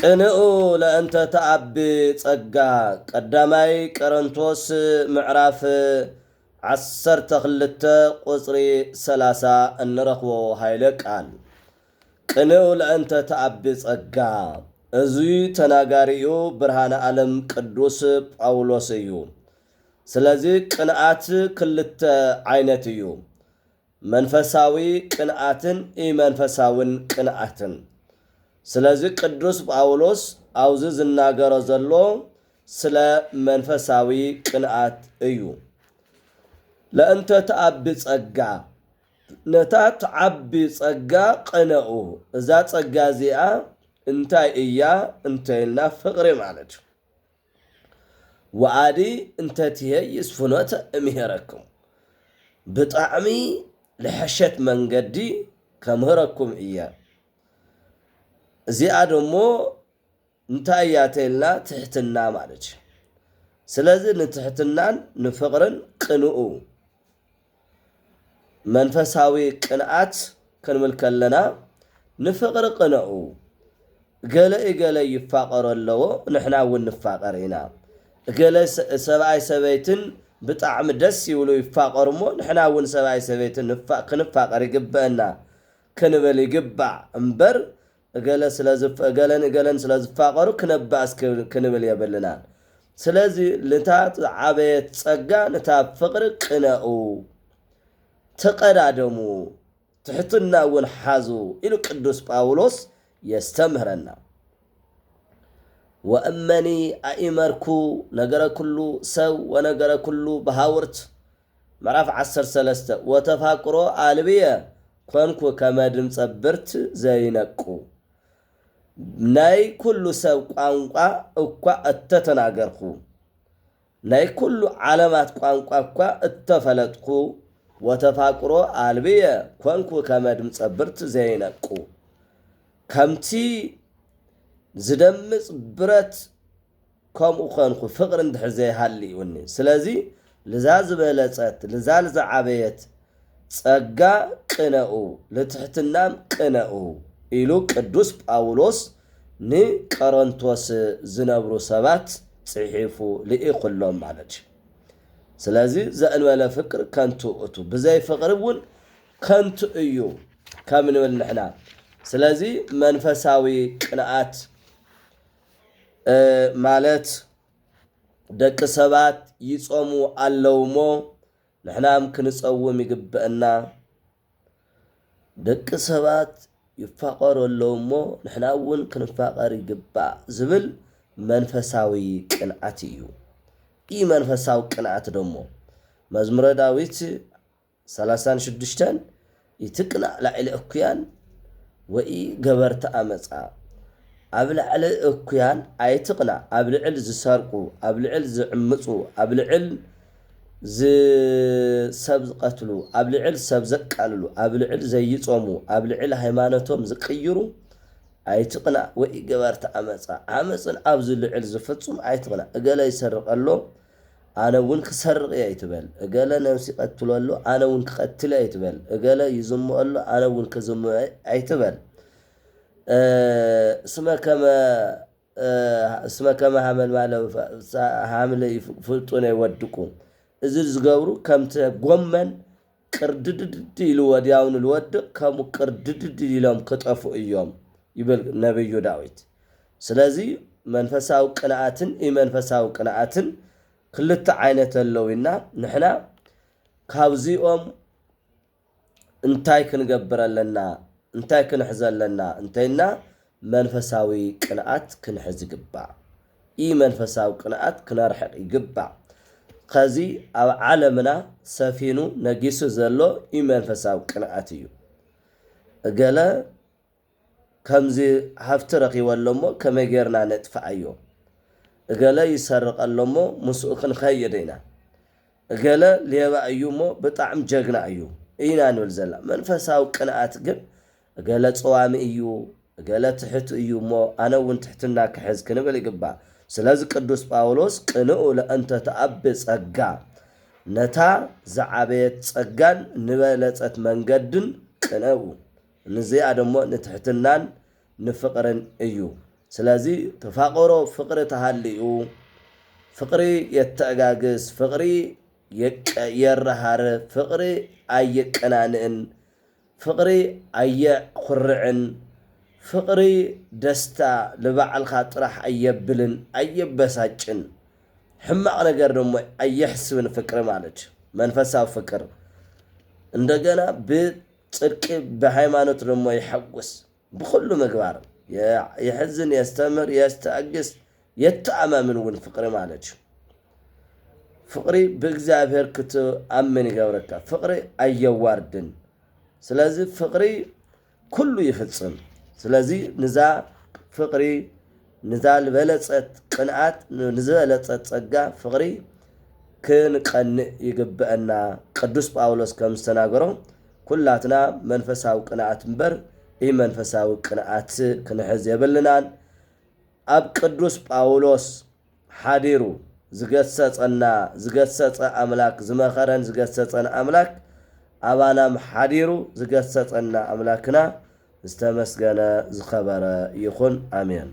ቅንኡ ለእንተ ተአቢ ጸጋ ቀዳማይ ቆሮንቶስ ምዕራፍ 12 ቁጽሪ 30 እንረኽቦ ኃይለ ቃል ቅንኡ ለእንተ ተአቢ ጸጋ እዙይ ተናጋሪኡ ብርሃነ ዓለም ቅዱስ ጳውሎስ እዩ። ስለዚህ ቅንዓት ክልተ ዓይነት እዩ፣ መንፈሳዊ ቅንዓትን ኢመንፈሳውን ቅንዓትን። ስለዚህ ቅዱስ ጳውሎስ አውዝ ዝናገረ ዘሎ ስለ መንፈሳዊ ቅንዓት እዩ። ለእንተ ተአቢ ጸጋ ነታ ተዓቢ ጸጋ ቅንኡ። እዛ ጸጋ እዚኣ እንታይ እያ እንተይልና ፍቅሪ ማለት እዩ። ወአዲ እንተትሄይስ ፍኖተ እምሄረኩም ብጣዕሚ ልሐሸት መንገዲ ከምህረኩም እያ። እዚኣ ደሞ እንታይ እያ ተይልና ትሕትና ማለት እዩ። ስለዚህ ንትሕትናን ንፍቅርን ቅንኡ መንፈሳዊ ቅንዓት ክንብል ከለና ንፍቅሪ ቅንኡ። ገለ ገለ ይፋቀሩ ኣለዎ፣ ንሕና እውን ንፋቀር ኢና። ገለ ሰብኣይ ሰበይትን ብጣዕሚ ደስ ይብሉ ይፋቀሩ እሞ ንሕና እውን ሰብኣይ ሰበይትን ክንፋቀር ይግበአና ክንብል ይግባእ እምበር ገለን ስለዝፋቀሩ ክነባእስ ክንብል የብልና። ስለዚህ ልታ ዓበየት ጸጋ ንታ ፍቅሪ ቅንኡ፣ ተቀዳደሙ፣ ትሕትና እውን ሓዙ ኢሉ ቅዱስ ጳውሎስ የስተምህረና። ወእመኒ አኢመርኩ ነገረ ኩሉ ሰብ ወነገረ ኩሉ በሃውርት ምዕራፍ 13 ወተፋቅሮ አልብየ ኮንኩ ከመ ድምፀ ብርት ዘይነቁ። ናይ ኩሉ ሰብ ቋንቋ እኳ እተተናገርኩ፣ ናይ ኩሉ ዓለማት ቋንቋ እኳ እተፈለጥኩ፣ ወተፋቅሮ አልብየ ኮንኩ ከመ ድምፀ ብርት ዘይነቁ። ከምቲ ዝደምፅ ብረት ከምኡ ኮንኩ ፍቅሪ እንድሕር ዘይሃልዩኒ። ስለዚህ ልዛ ዝበለፀት ልዛ ዝዓበየት ጸጋ ቅንኡ፣ ለትሕትናም ቅንኡ ኢሉ ቅዱስ ጳውሎስ ንቆሮንቶስ ዝነብሩ ሰባት ጽሒፉ ልኢኹሎም ማለት እዩ። ስለዚህ ዘእንበለ ፍቅር ከንቱ እቱ፣ ብዘይ ፍቅሪ እውን ከንቱ እዩ ከም ንብል ንሕና። ስለዚህ መንፈሳዊ ቅንዓት ማለት ደቂ ሰባት ይጾሙ ኣለዉ እሞ ንሕናም ክንጸውም ይግብአና። ደቂ ሰባት ይፋቀሩ ኣለዉ እሞ ንሕና እውን ክንፋቀር ይግባእ ዝብል መንፈሳዊ ቅንዓት እዩ። ኢ መንፈሳዊ ቅንዓት ደሞ መዝሙረ ዳዊት 36 ይትቅናእ ላዕሊ እኩያን ወኢ ገበርቲ አመፃ። ኣብ ላዕሊ እኩያን ኣይትቕናእ፣ ኣብ ልዕል ዝሰርቁ፣ ኣብ ልዕል ዝዕምፁ፣ ኣብ ልዕል ሰብ ዝቀትሉ፣ ኣብ ልዕል ሰብ ዘቃልሉ፣ ኣብ ልዕል ዘይጾሙ፣ ኣብ ልዕል ሃይማኖቶም ዝቅይሩ ኣይትቕናእ ወኢ ገበርቲ አመፃ። ዓመፅን ኣብዚ ልዕል ዝፍጹም ኣይትቕናእ። እገለ ይሰርቕ ኣሎ ኣነ እውን ክሰርቕ እየ ይትበል። እገለ ነብሲ ይቀትሎ ኣሎ ኣነ እውን ክቀትለ ይትበል። እገለ ይዝምኦ ኣሎ ኣነ እውን ክዝምኦ ኣይትበል። እስመ ከመ ሃምለ ፍልጡነ ይወድቁ። እዚ ዝገብሩ ከምቲ ጎመን ቅርድድድ ኢሉ ወዲያውን ልወድቅ ከምኡ ቅርድድድ ኢሎም ክጠፉ እዮም ይብል ነብዩ ዳዊት። ስለዚህ መንፈሳዊ ቅንዓትን ኢመንፈሳዊ ቅንዓትን ክልተ ዓይነት ኣለውና። ንሕና ካብዚኦም እንታይ ክንገብር ኣለና? እንታይ ክንሕዝ ኣለና? እንተይና መንፈሳዊ ቅንዓት ክንሕዝ ይግባእ፣ ኢ መንፈሳዊ ቅንዓት ክነርሕቕ ይግባእ። ከዚ ኣብ ዓለምና ሰፊኑ ነጊሱ ዘሎ ኢ መንፈሳዊ ቅንዓት እዩ። እገለ ከምዚ ሃፍቲ ረኺቦ ኣሎሞ ከመይ ጌርና ነጥፍዐዮ፣ እገለ ይሰርቕ ኣሎሞ ምስኡ ክንኸይድ ኢና፣ እገለ ሌባ እዩ እሞ ብጣዕሚ ጀግና እዩ ኢና ንብል ዘላ። መንፈሳዊ ቅንዓት ግን እገለ ፀዋሚ እዩ፣ እገለ ትሕት እዩ እሞ ኣነ እውን ትሕትና ክሕዝ ክንብል ይግባእ። ስለዚ ቅዱስ ጳውሎስ ቅንኡ ለእንተ ተአቢ ጸጋ ነታ ዝዓበየት ጸጋን ንበለጸት መንገድን ቅንኡ። ንዚኣ ደሞ ንትሕትናን ንፍቅርን እዩ። ስለዚህ ተፋቀሮ ፍቅሪ ተሃልዩ ፍቅሪ የተጋግስ ፍቅሪ የረሃረ ፍቅሪ አየቀናንእን ፍቅሪ አየኹርዕን ፍቅሪ ደስታ ለባዕልካ ጥራሕ አየብልን አየበሳጭን ሕማቅ ነገር ደግሞ አየሕስብን ፍቅሪ ማለት መንፈሳዊ ፍቅር እንደገና በጽድቅ በሃይማኖት ደግሞ ይሐጉስ በሁሉ ምግባር يحزن يستمر يستأجس يتأمن ون فقري مالج فقري بإجزابير كتو أمن يقولك فقري أي واردن سلازي فقري كله يفتصم سلازي نزاع فقري نزاع البلد قناعات نزاع البلد صقا فقري كن قن يقبأنا قدوس باولوس كم استناغرو كلاتنا منفساو قناعات مبر إيه منفساو قناعات كنحز يبلنان أب قدوس باولوس حاديرو زغسص أملاك زمخرن زغسص أملاك أبانا حاديرو زغسص أملاكنا استمسغنا زخبر يخون آمين